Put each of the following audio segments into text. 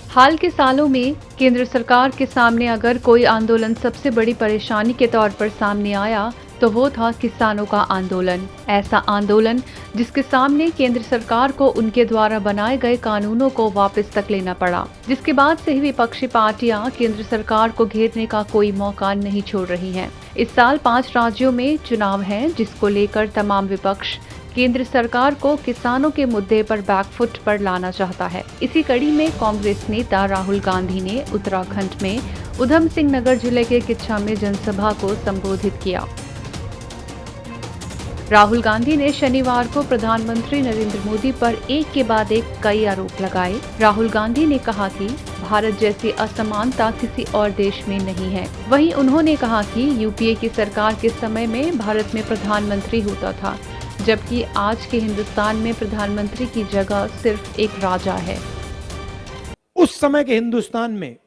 हाल के सालों में केंद्र सरकार के सामने अगर कोई आंदोलन सबसे बड़ी परेशानी के तौर पर सामने आया तो वो था किसानों का आंदोलन। ऐसा आंदोलन जिसके सामने केंद्र सरकार को उनके द्वारा बनाए गए कानूनों को वापस तक लेना पड़ा, जिसके बाद से ही विपक्षी पार्टियां केंद्र सरकार को घेरने का कोई मौका नहीं छोड़ रही हैं। इस साल 5 राज्यों में चुनाव हैं, जिसको लेकर तमाम विपक्ष केंद्र सरकार को किसानों के मुद्दे पर बैकफुट पर लाना चाहता है। इसी कड़ी में कांग्रेस नेता राहुल गांधी ने उत्तराखंड में उधम सिंह नगर जिले के किच्छा में जनसभा को संबोधित किया। राहुल गांधी ने शनिवार को प्रधानमंत्री नरेंद्र मोदी पर एक के बाद एक कई आरोप लगाए। राहुल गांधी ने कहा कि भारत जैसी असमानता किसी और देश में नहीं है। वहीं उन्होंने कहा कि यूपीए की सरकार के समय में भारत में प्रधानमंत्री होता था, जबकि आज के हिंदुस्तान में प्रधानमंत्री की जगह सिर्फ एक राजा है। उस समय के हिंदुस्तान में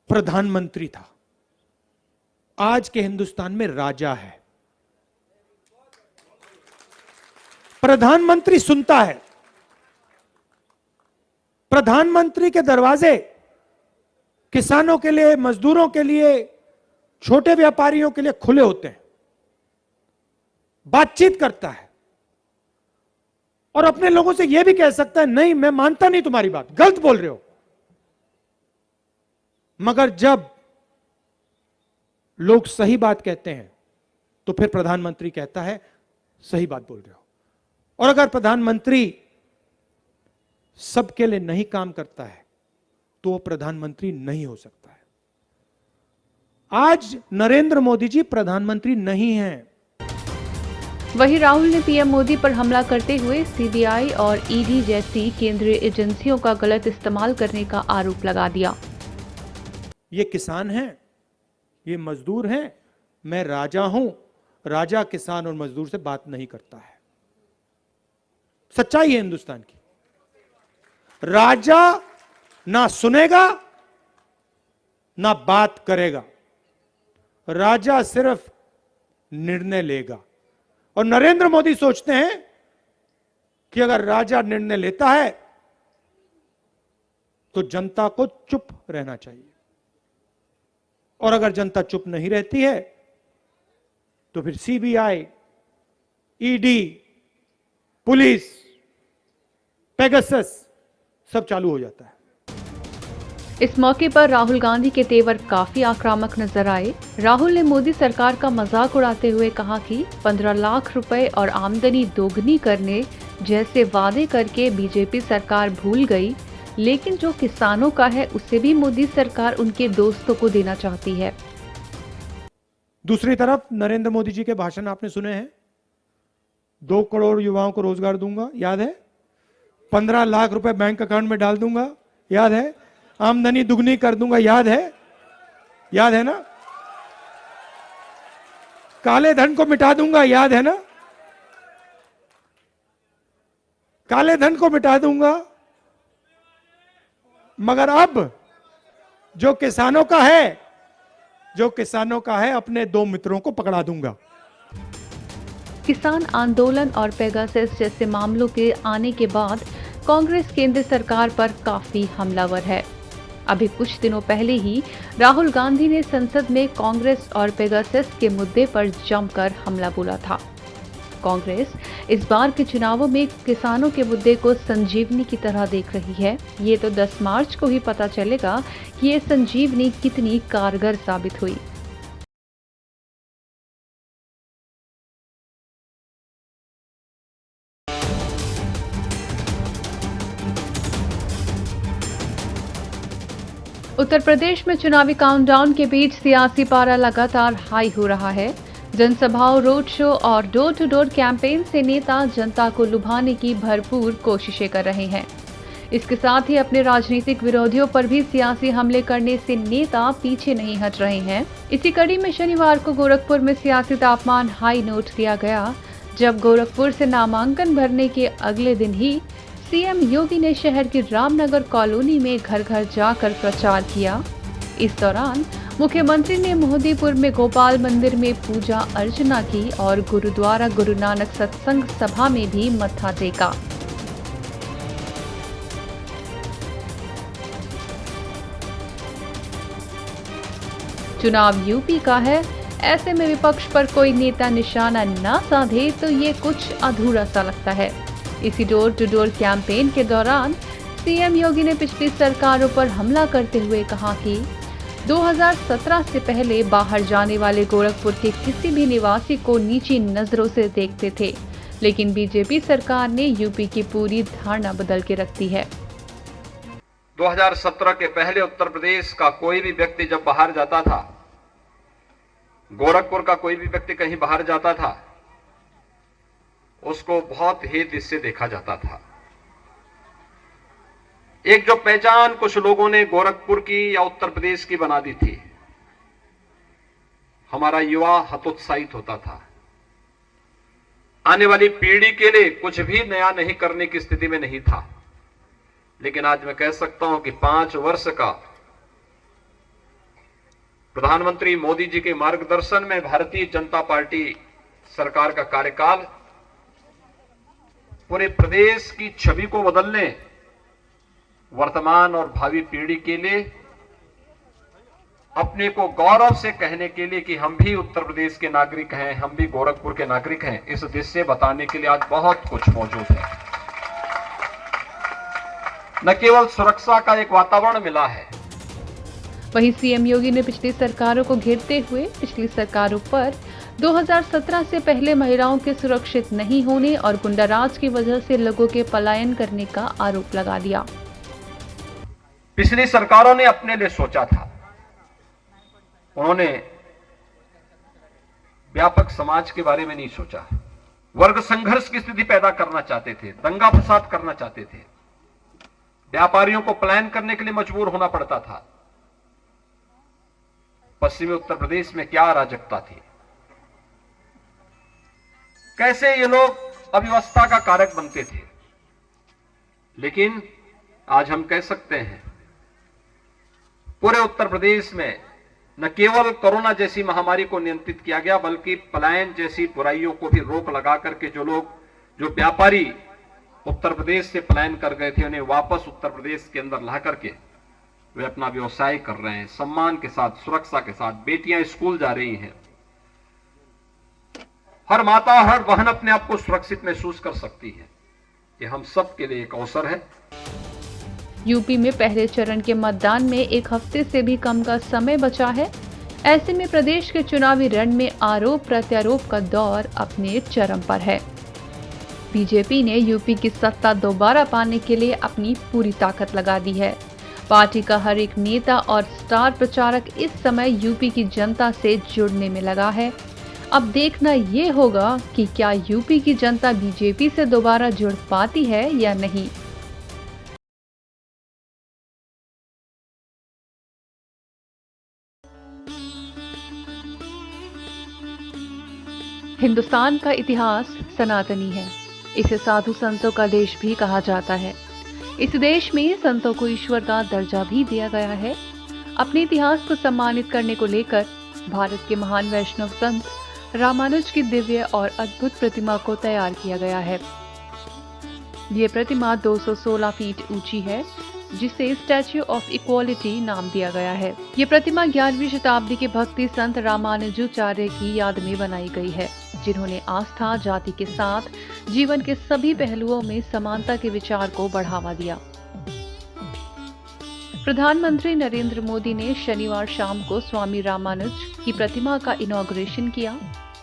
प्रधानमंत्री था, आज के हिंदुस्तान में राजा है। प्रधानमंत्री सुनता है, प्रधानमंत्री के दरवाजे किसानों के लिए, मजदूरों के लिए, छोटे व्यापारियों के लिए खुले होते हैं, बातचीत करता है और अपने लोगों से यह भी कह सकता है, नहीं मैं मानता नहीं तुम्हारी बात, गलत बोल रहे हो। मगर जब लोग सही बात कहते हैं तो फिर प्रधानमंत्री कहता है सही बात बोल रहे हो। और अगर प्रधानमंत्री सबके लिए नहीं काम करता है तो वो प्रधानमंत्री नहीं हो सकता है। आज नरेंद्र मोदी जी प्रधानमंत्री नहीं हैं। वहीं राहुल ने पीएम मोदी पर हमला करते हुए सीबीआई और ईडी जैसी केंद्रीय एजेंसियों का गलत इस्तेमाल करने का आरोप लगा दिया। ये किसान हैं, ये मजदूर हैं, मैं राजा हूं, राजा किसान और मजदूर से बात नहीं करता है। सच्चाई है हिंदुस्तान की। राजा ना सुनेगा ना बात करेगा, राजा सिर्फ निर्णय लेगा। और नरेंद्र मोदी सोचते हैं कि अगर राजा निर्णय लेता है तो जनता को चुप रहना चाहिए, और अगर जनता चुप नहीं रहती है तो फिर सीबीआई, ईडी, पुलिस, पेगासस सब चालू हो जाता है। इस मौके पर राहुल गांधी के तेवर काफी आक्रामक नजर आए। राहुल ने मोदी सरकार का मजाक उड़ाते हुए कहा कि 15 लाख रुपए और आमदनी दोगुनी करने जैसे वादे करके बीजेपी सरकार भूल गई, लेकिन जो किसानों का है उसे भी मोदी सरकार उनके दोस्तों को देना चाहती है। दूसरी तरफ नरेंद्र मोदी जी के भाषण आपने सुने हैं, 2 करोड़ युवाओं को रोजगार दूंगा, याद है? 15 लाख रुपए बैंक अकाउंट में डाल दूंगा, याद है? आमदनी दुगनी कर दूंगा, याद है? याद है ना? काले धन को मिटा दूंगा, याद है ना? काले धन को मिटा दूंगा। मगर अब जो किसानों का है, अपने 2 मित्रों को पकड़ा दूंगा। किसान आंदोलन और पेगासस जैसे मामलों के आने के बाद कांग्रेस केंद्र सरकार पर काफी हमलावर है। अभी कुछ दिनों पहले ही राहुल गांधी ने संसद में कांग्रेस और पेगासस के मुद्दे पर जमकर हमला बोला था। कांग्रेस इस बार के चुनावों में किसानों के मुद्दे को संजीवनी की तरह देख रही है। ये तो 10 मार्च को ही पता चलेगा कि ये संजीवनी कितनी कारगर साबित हुई। उत्तर प्रदेश में चुनावी काउंटडाउन के बीच सियासी पारा लगातार हाई हो रहा है। जनसभाओं, रोड शो और डोर टू डोर कैंपेन से नेता जनता को लुभाने की भरपूर कोशिशें कर रहे हैं। इसके साथ ही अपने राजनीतिक विरोधियों पर भी सियासी हमले करने से नेता पीछे नहीं हट रहे हैं। इसी कड़ी में शनिवार को गोरखपुर में सियासी तापमान हाई नोट दिया गया, जब गोरखपुर से नामांकन भरने के अगले दिन ही सीएम योगी ने शहर की रामनगर कॉलोनी में घर घर जाकर प्रचार किया। इस दौरान मुख्यमंत्री ने मोहदीपुर में गोपाल मंदिर में पूजा अर्चना की और गुरुद्वारा गुरु नानक सत्संग सभा में भी मत्था टेका। चुनाव यूपी का है, ऐसे में विपक्ष पर कोई नेता निशाना ना साधे तो ये कुछ अधूरा सा लगता है। इसी डोर टू डोर कैंपेन के दौरान सीएम योगी ने पिछली सरकारों पर हमला करते हुए कहा कि 2017 से पहले बाहर जाने वाले गोरखपुर के किसी भी निवासी को नीची नजरों से देखते थे, लेकिन बीजेपी सरकार ने यूपी की पूरी धारणा बदल के रख दी है। 2017 के पहले उत्तर प्रदेश का कोई भी व्यक्ति जब बाहर जाता था, गोरखपुर का कोई भी व्यक्ति कहीं बाहर जाता था, उसको बहुत ही दृष्टि से देखा जाता था। एक जो पहचान कुछ लोगों ने गोरखपुर की या उत्तर प्रदेश की बना दी थी, हमारा युवा हतोत्साहित होता था। आने वाली पीढ़ी के लिए कुछ भी नया नहीं करने की स्थिति में नहीं था। लेकिन आज मैं कह सकता हूं कि 5 वर्ष का प्रधानमंत्री मोदी जी के मार्गदर्शन में भारतीय जनता पार्टी सरकार का कार्यकाल पूरे प्रदेश की छवि को बदलने, वर्तमान और भावी पीढ़ी के लिए अपने को गौरव से कहने के लिए कि हम भी उत्तर प्रदेश के नागरिक हैं, हम भी गोरखपुर के नागरिक हैं, इस दृश्य बताने के लिए आज बहुत कुछ मौजूद है। न केवल सुरक्षा का एक वातावरण मिला है। वहीं सीएम योगी ने पिछली सरकारों को घेरते हुए पिछली सरकारों पर 2017 से पहले महिलाओं के सुरक्षित नहीं होने और गुंडाराज की वजह से लोगों के पलायन करने का आरोप लगा दिया। पिछली सरकारों ने अपने लिए सोचा था, उन्होंने व्यापक समाज के बारे में नहीं सोचा। वर्ग संघर्ष की स्थिति पैदा करना चाहते थे, दंगा फसाद करना चाहते थे, व्यापारियों को पलायन करने के लिए मजबूर होना पड़ता था। पश्चिमी उत्तर प्रदेश में क्या अराजकता थी, कैसे ये लोग अव्यवस्था का कारक बनते थे। लेकिन आज हम कह सकते हैं पूरे उत्तर प्रदेश में न केवल कोरोना जैसी महामारी को नियंत्रित किया गया, बल्कि पलायन जैसी बुराइयों को भी रोक लगा करके जो व्यापारी उत्तर प्रदेश से पलायन कर गए थे, उन्हें वापस उत्तर प्रदेश के अंदर ला करके वे अपना व्यवसाय कर रहे हैं, सम्मान के साथ, सुरक्षा के साथ। बेटियां स्कूल जा रही हैं, हर माता हर बहन अपने आप को सुरक्षित महसूस कर सकती है। ये हम सब के लिए एक अवसर है। यूपी में पहले चरण के मतदान में 1 हफ्ते से भी कम का समय बचा है। ऐसे में प्रदेश के चुनावी रण में आरोप प्रत्यारोप का दौर अपने चरम पर है। बीजेपी ने यूपी की सत्ता दोबारा पाने के लिए अपनी पूरी ताकत लगा दी है। पार्टी का हर एक नेता और स्टार प्रचारक इस समय यूपी की जनता से जुड़ने में लगा है। अब देखना ये होगा कि क्या यूपी की जनता बीजेपी से दोबारा जुड़ पाती है या नहीं। हिंदुस्तान का इतिहास सनातनी है। इसे साधु संतों का देश भी कहा जाता है। इस देश में संतों को ईश्वर का दर्जा भी दिया गया है। अपने इतिहास को सम्मानित करने को लेकर भारत के महान वैष्णव संत रामानुज की दिव्य और अद्भुत प्रतिमा को तैयार किया गया है। ये प्रतिमा 216 फीट ऊंची है, जिसे स्टैच्यू ऑफ इक्वालिटी नाम दिया गया है। ये प्रतिमा 11वीं शताब्दी के भक्ति संत रामानुजाचार्य की याद में बनाई गई है, जिन्होंने आस्था, जाति के साथ जीवन के सभी पहलुओं में समानता के विचार को बढ़ावा दिया। प्रधानमंत्री नरेंद्र मोदी ने शनिवार शाम को स्वामी रामानुज की प्रतिमा का इनॉग्रेशन किया।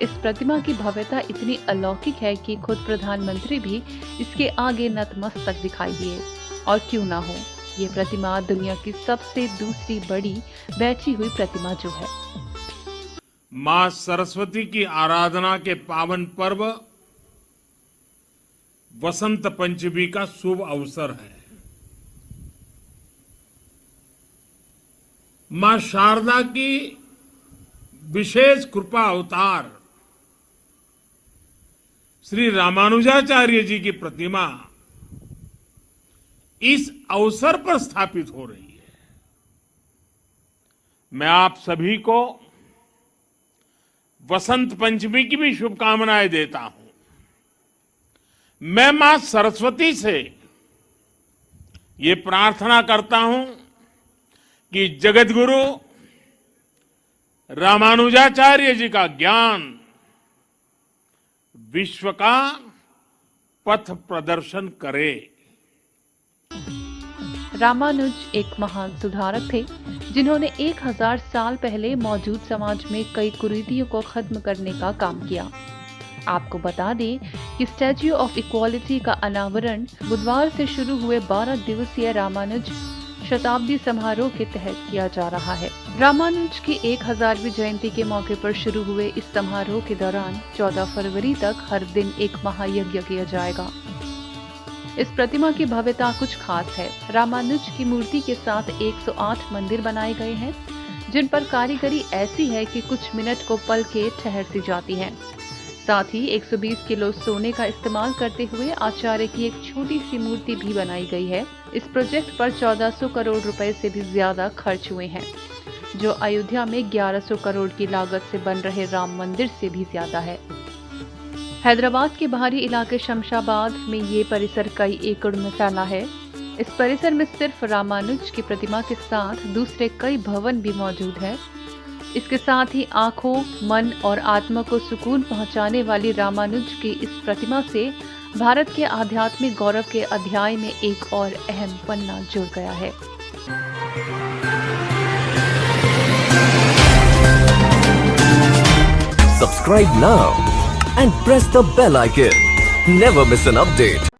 इस प्रतिमा की भव्यता इतनी अलौकिक है कि खुद प्रधानमंत्री भी इसके आगे नतमस्तक दिखाई दिए। और क्यों ना हो, ये प्रतिमा दुनिया की सबसे दूसरी बड़ी बैठी हुई प्रतिमा जो है। मां सरस्वती की आराधना के पावन पर्व वसंत पंचमी का शुभ अवसर है। मां शारदा की विशेष कृपा अवतार श्री रामानुजाचार्य जी की प्रतिमा इस अवसर पर स्थापित हो रही है। मैं आप सभी को वसंत पंचमी की भी शुभकामनाएं देता हूं। मैं मां सरस्वती से ये प्रार्थना करता हूं कि जगतगुरु रामानुजाचार्य जी का ज्ञान विश्व का पथ प्रदर्शन करे। रामानुज एक महान सुधारक थे जिन्होंने 1000 साल पहले मौजूद समाज में कई कुरीतियों को खत्म करने का काम किया। आपको बता दें कि स्टैच्यू ऑफ इक्वालिटी का अनावरण बुधवार से शुरू हुए 12 दिवसीय रामानुज शताब्दी समारोह के तहत किया जा रहा है। रामानुज की 1000वीं जयंती के मौके पर शुरू हुए इस समारोह के दौरान 14 फरवरी तक हर दिन एक महायज्ञ किया जाएगा। इस प्रतिमा की भव्यता कुछ खास है। रामानुज की मूर्ति के साथ 108 मंदिर बनाए गए हैं जिन पर कारीगरी ऐसी है कि कुछ मिनट को पल के ठहर सी जाती है। साथ ही 120 किलो सोने का इस्तेमाल करते हुए आचार्य की एक छोटी सी मूर्ति भी बनाई गई है। इस प्रोजेक्ट पर 1400 करोड़ रुपए से भी ज्यादा खर्च हुए हैं, जो अयोध्या में 1100 करोड़ की लागत से बन रहे राम मंदिर से भी ज्यादा है। हैदराबाद के बाहरी इलाके शमशाबाद में ये परिसर कई एकड़ में फैला है। इस परिसर में सिर्फ रामानुज की प्रतिमा के साथ दूसरे कई भवन भी मौजूद है। इसके साथ ही आंखों, मन और आत्मा को सुकून पहुंचाने वाली रामानुज की इस प्रतिमा से भारत के आध्यात्मिक गौरव के अध्याय में एक और अहम पन्ना जुड़ गया है। Subscribe now and press the bell icon. Never miss an update.